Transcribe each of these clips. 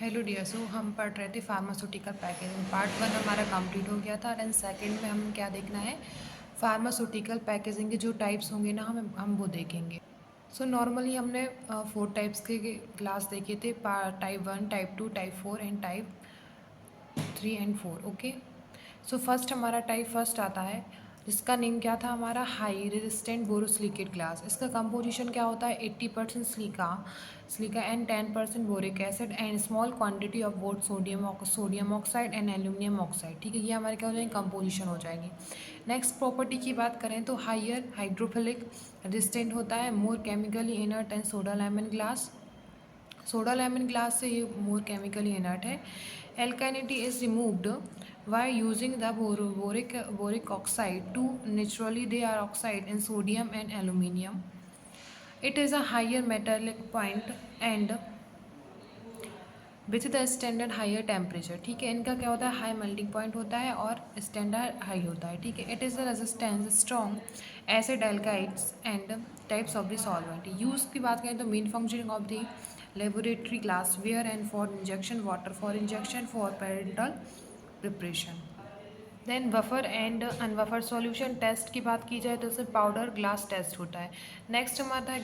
Hello dear. सो हम पढ़ रहे थे फार्मास्यूटिकल पैकेजिंग। पार्ट 1 हमारा कंप्लीट हो गया था एंड सेकंड में हम क्या देखना है, फार्मास्यूटिकल पैकेजिंग के जो टाइप्स होंगे ना हम वो देखेंगे। सो नॉर्मली हमने 4 टाइप्स के ग्लास देखे थे, type 1, type 2, type 4 and type 3 and 4। Okay, so first हमारा टाइप फर्स्ट आता है जिसका नेम क्या था हमारा, हाई रेजिस्टेंट बोरोसिलिकेट ग्लास। इसका कंपोजिशन क्या होता है, 80% silica and 10% boric acid and small quantity of both sodium oxide and aluminium oxide. ठीक है, ये हमारे क्या हो जाएंगे, कंपोजिशन हो जाएगी। नेक्स्ट प्रॉपर्टी की बात करें तो हाइयर हाइड्रोफिलिक रेजिस्टेंट होता है, more chemically inert and soda lemon glass. Soda lemon glass से ये मोर केमिकली इनर्ट है। Alkalinity is removed by using the boric oxide to naturally they are oxide in sodium and aluminium. It is a higher metallic point and with the standard higher temperature. ठीक है, इनका क्या होता है, high melting point होता है और standard high होता है। ठीक है, it is the resistance strong acid alkalis and types of the solvent. Use की बात करें तो main functioning of the laboratory glassware and for injection water for injection for parenteral preparation. Then buffer and unbuffer solution test की बात की जाए तो उसमें पाउडर ग्लास टेस्ट होता है। नेक्स्ट हमारा आता है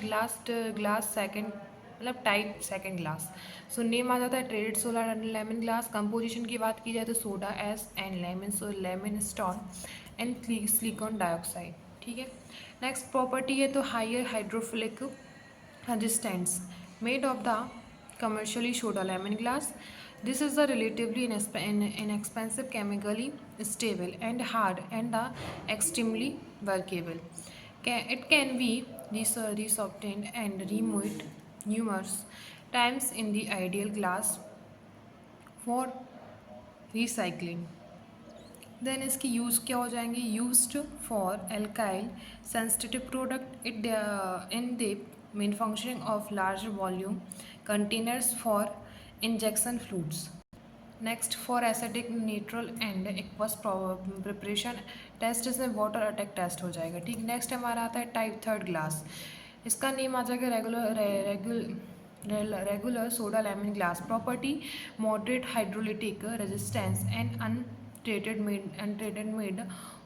ग्लास सेकंड, मतलब type second glass. So name आ जाता है treated solar and lemon glass. Composition की बात की जाए तो soda ash and lemon stone and silicon dioxide. ठीक है, नेक्स्ट प्रॉपर्टी है तो higher hydrophilic resistance made of the commercially soda lemon glass. This is the relatively inexpensive, chemically stable and hard and the extremely workable. It can be resobtained and removed numerous times in the ideal glass for recycling. Then इसकी use क्या हो जाएंगे, used for alkali sensitive product it in the main functioning of large volume containers for injection fluids. Next for acidic neutral and aqueous preparation test, इसमें water attack test हो जाएगा। ठीक, next हमारा आता है टाइप थर्ड ग्लास। इसका name आ जाएगा regular soda lemon glass. Property moderate hydrolytic resistance and untreated made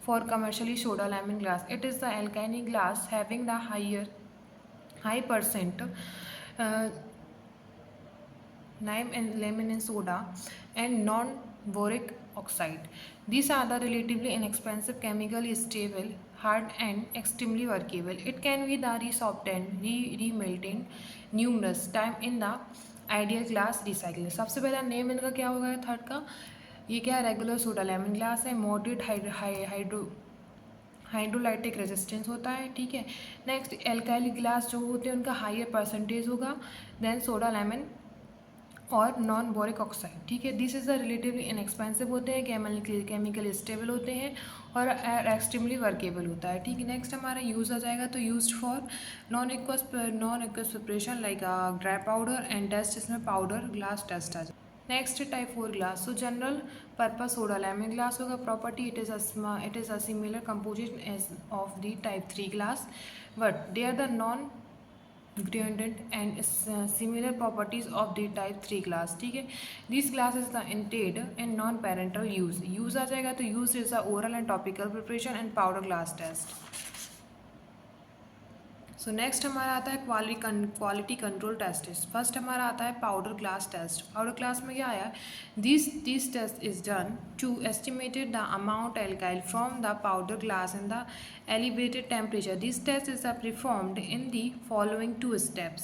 for commercially soda lemon glass. It is the alkali glass having the high percent lime and lemon in soda and non-boric oxide. These are the relatively inexpensive, chemically stable, hard and extremely workable. It can be the resobtained, remelted numerous time in the ideal glass recycle. सबसे पहला name इनका क्या होगा, third का, ये क्या है, regular soda lemon glass है, मॉडरेट हाइड्रोलाइटिक रेजिस्टेंस होता है। ठीक है, नेक्स्ट एल्काइल ग्लास जो होते हैं उनका हायर परसेंटेज होगा देन सोडा लेमन और नॉन बोरिक ऑक्साइड। ठीक है, this is the relatively inexpensive होते हैं, केमिकल स्टेबल होते हैं और एक्सट्रीमली वर्केबल होता है। ठीक है, नेक्स्ट हमारा यूज़ आ जाएगा तो used for non aqueous preparation like dry powder and test, इसमें पाउडर ग्लास टेस्ट आ जाए। Next type 4 glass. So general purpose soda lemon glass होगा। Property it is a similar composition as of the type 3 glass but they are the non gradient and similar properties of the type 3 glass. ठीक है, these glasses the intended and non parental use आ जाएगा तो use is the oral and topical preparation and powder glass test. So next हमारा आता है quality control test. First हमारा आता है powder glass test. Powder glass में क्या आया, this test is done to estimated the amount alkali from the powder glass in the elevated temperature. This test is performed in the following 2 steps.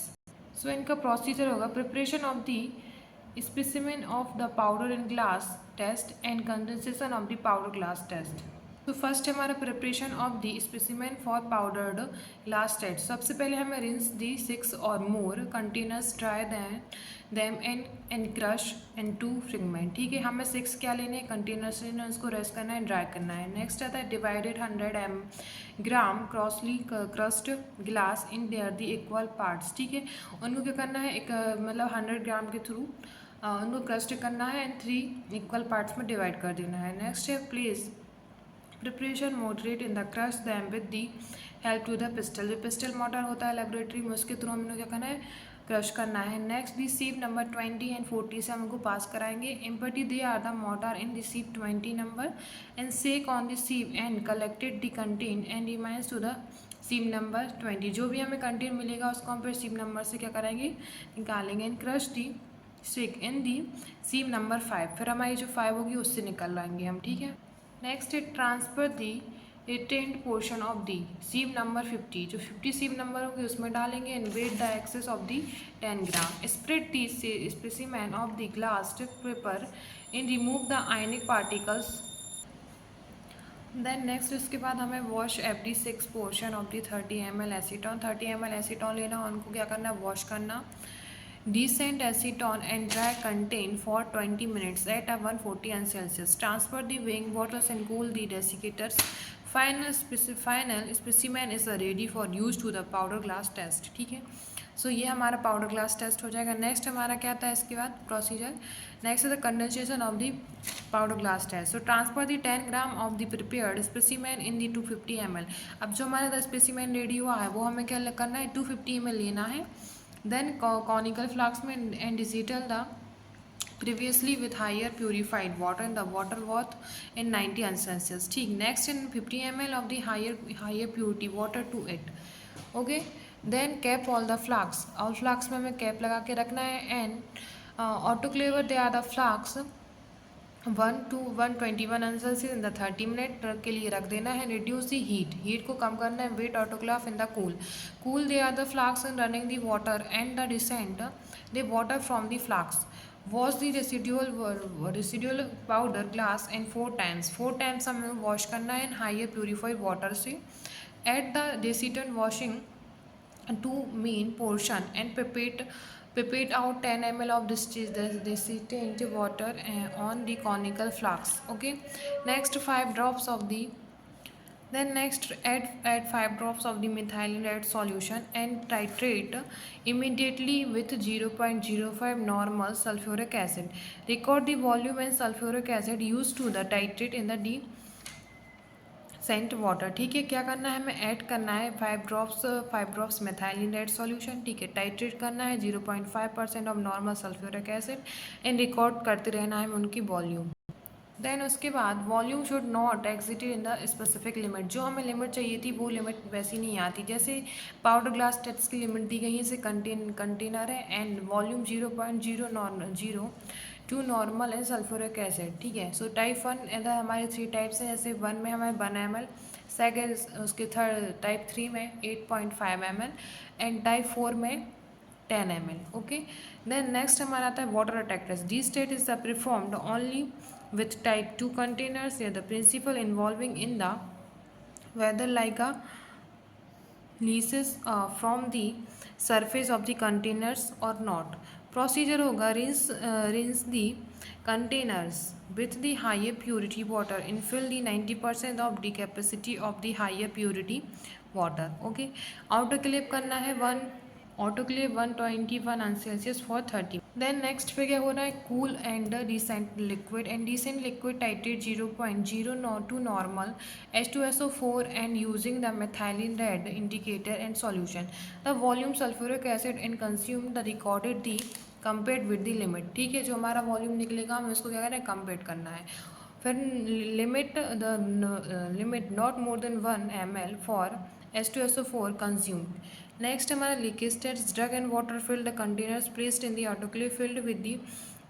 So इनका procedure होगा, preparation of the specimen of the powder in glass test and condensation of the powder glass test. तो first हमारा preparation of the specimen for powdered glass test. सबसे पहले हमें rinse the 6 और more containers, dry them and crush and 2 fragment. ठीक है, हमें 6 क्या लेने हैं, कंटेनर्स लेना है, उसको रेस्ट करना है, ड्राई करना है। नेक्स्ट आता है divided 100 gram coarsely crushed glass in three the equal parts. ठीक है, उनको क्या करना है, एक मतलब 100 ग्राम के थ्रू उनको क्रस्ट करना है एंड 3 इक्वल पार्ट्स में डिवाइड कर देना है। नेक्स्ट है place preparation moderate in the crush them with the help to the pestle. जो पिस्टल मोटर होता है लेबोरेटरी में, उसके थ्रू हम लोग क्या करना है, क्रश करना है। नेक्स्ट दी सीप नंबर 20 एंड 40 से हमको पास कराएंगे। Empty they are the mortar in the sieve 20 number and shake on the sieve and collected the content and remains to the sieve number 20। जो भी हमें कंटेन मिलेगा उसको हम फिर सीप नंबर से क्या करेंगे, निकालेंगे। एंड क्रश दी सिक इन दी सीप नंबर 5, फिर हमारी जो 5 होगी उससे निकल लाएंगे हम, ठीक है। नेक्स्ट है transfer the retained portion of दी सीप नंबर 50, जो 50 सीप नंबर होगी उसमें डालेंगे। And weight the excess of the 10 gram. Spread the specimen of the glass paper in remove the ionic particles. Then next इसके बाद हमें wash every 6 portion of the 30 ml acetone. 30 ml acetone लेना, उनको क्या करना है, वॉश करना। Descent acetone and dry contain for 20 minutes at 140 Celsius. Transfer the weighing bottles and cool the desiccators. Final specimen is ready for use to the powder glass test. ठीक है, सो ये हमारा पाउडर ग्लास टेस्ट हो जाएगा। Next हमारा क्या था इसके बाद प्रोसीजर, नेक्स्ट है the condensation of the powder glass test. So transfer the 10 gram of the prepared specimen in the 250 ml। अब जो हमारा स्पेसिमेन रेडी हुआ है वो हमें क्या करना है, 250 ml लेना है। Then conical flask में and digital the previously with higher purified water and the water bath in 90 Celsius. ठीक, next in 50 ml of the higher purity water to it. Okay, then cap all the flasks. All flasks में हमें cap लगा के रखना है। and autoclaver they are the flasks 1 to 121 Celsius in the 30 minute के लिए रख देना है। रिड्यूस दी हीट को कम करना है। Wet autoclave in the cool they are the flask in running the water and the decant the water from the flask. Wash the residual powder glass in 4 times। 4 times हमें wash करना है higher purified water से। At the डेसिटन washing two main portion and pipette out 10 ml of distilled water on the conical flask. Okay, next 5 drops of the next add 5 drops of the methylene red solution and titrate immediately with 0.05 normal sulfuric acid. Record the volume and sulfuric acid used to the titrate in the sent water. ठीक है, क्या करना है, हमें add करना है 5 drops methylene red solution. ठीक है, टाइट्रेट करना है 0.5% of normal sulphuric acid and record करते रहना है उनकी वॉल्यूम। देन उसके बाद volume should not exerted in the specific limit. जो हमें लिमिट चाहिए थी वो लिमिट वैसी नहीं आती। जैसे पाउडर ग्लास टेस्ट की लिमिट दी गई है, इसे कंटेनर है and volume 0.0 two normal and sulphuric acid. ठीक है, सो टाइप 1 इधर हमारे 3 टाइप्स हैं। जैसे 1 में हमें 1 ml, सेकेंड उसके थर्ड टाइप 3 में 8.5 ml एंड टाइप 4 में 10 ml। ओके, देन नेक्स्ट हमारा आता है water attackers. The state is the performed only with type 2 containers are the principle involving in the whether like a leases from the surface of the containers or not. Procedure होगा rinse the containers with the higher purity water and fill the 90% of the capacity of the higher purity water. Okay, autoclave करना है autoclave 121 Celsius for 30. Then next पे क्या हो रहा है, cool and decant liquid and decant liquid titrate 0.0 two normal H2SO4 and using the methylene red indicator and solution the volume sulphuric acid and consume the recorded the compared with the limit. ठीक है, जो हमारा volume निकलेगा हमें उसको क्या करना है, कंपेयर करना है। फिर limit not more than 1 ml for H2SO4 consumed. Next हमारा leakage test, drug and water filled containers placed in the autoclave filled with the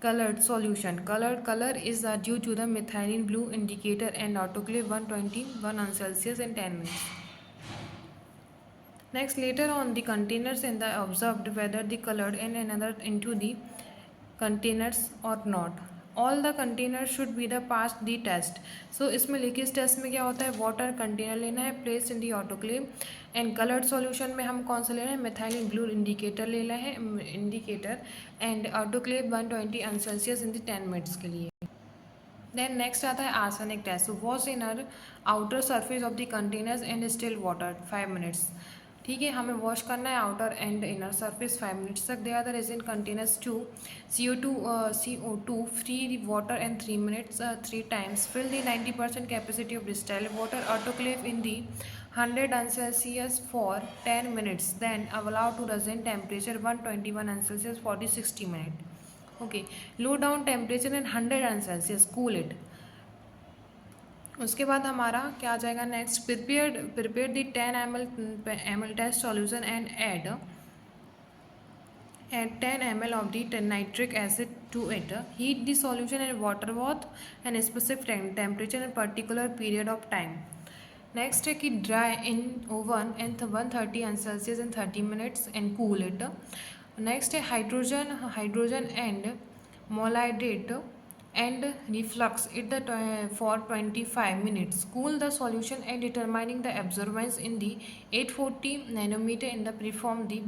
colored solution. Color is due to the methylene blue indicator and autoclave 121 Celsius in 10 minutes. Next, later on the containers and the observed whether the colored and another into the containers or not. All the container should be the pass the test. So इसमें leakage test में क्या होता है, water container लेना है placed in the autoclave and coloured solution में हम कौन सा लेना है, मेथाइलिन ब्लू इंडिकेटर लेना है indicator and autoclave 120 Celsius in the 10 minutes के लिए। देन नेक्स्ट आता है arsenic test. Wash inner outer surface of the containers and still water 5 minutes. ठीक है, हमें वॉश करना है outer and inner surface 5 minutes तक। They are the resin containers 2 CO2 free water and 3 minutes 3 times। Fill the 90% capacity of distilled water autoclave in the 100 for 10 minutes, then allow to resin temperature 121 for the 60 minutes. Okay, low down temperature in 100 cool it. उसके बाद हमारा क्या आ जाएगा next, prepare the 10 ml test solution and add 10 ml of the nitric acid to it. Heat the solution in water bath and specific temperature and particular period of time. Next है कि dry in oven in 130 in 30 minutes and cool it. Next है hydrogen and molybdate and reflux it for 25 minutes. Cool the solution and determining the absorbance in the 840 nanometer in the preform the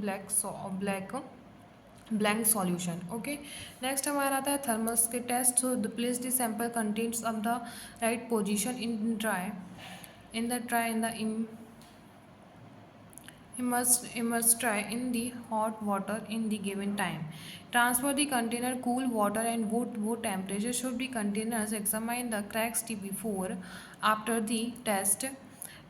blank solution. Okay, next हमारा आता है thermos के test. So the place the sample contains of the right position in the immerse try in the hot water in the given time. Transfer the container cool water and both temperature should be containers. Examine the cracks before after the test.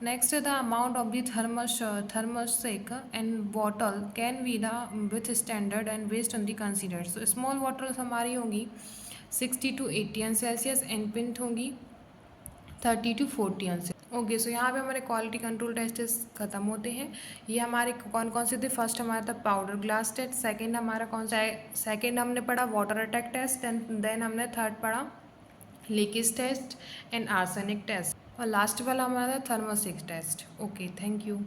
Next, the amount of the thermosec and bottle can be the with standard and based on the considered. So small bottles हमारी होंगी 60 to 80 Celsius and pint होंगी 30 to 40 Celsius. Okay, सो यहाँ पे हमारे quality control test खत्म होते हैं. ये हमारे कौन कौन से थे? फर्स्ट हमारा था पाउडर ग्लास टेस्ट, सेकंड हमारा कौन सा है? सेकंड हमने पढ़ा वाटर अटैक टेस्ट, देन हमने थर्ड पढ़ा leakage test and arsenic test, और लास्ट वाला हमारा था थर्मोसिक टेस्ट. Okay, thank you.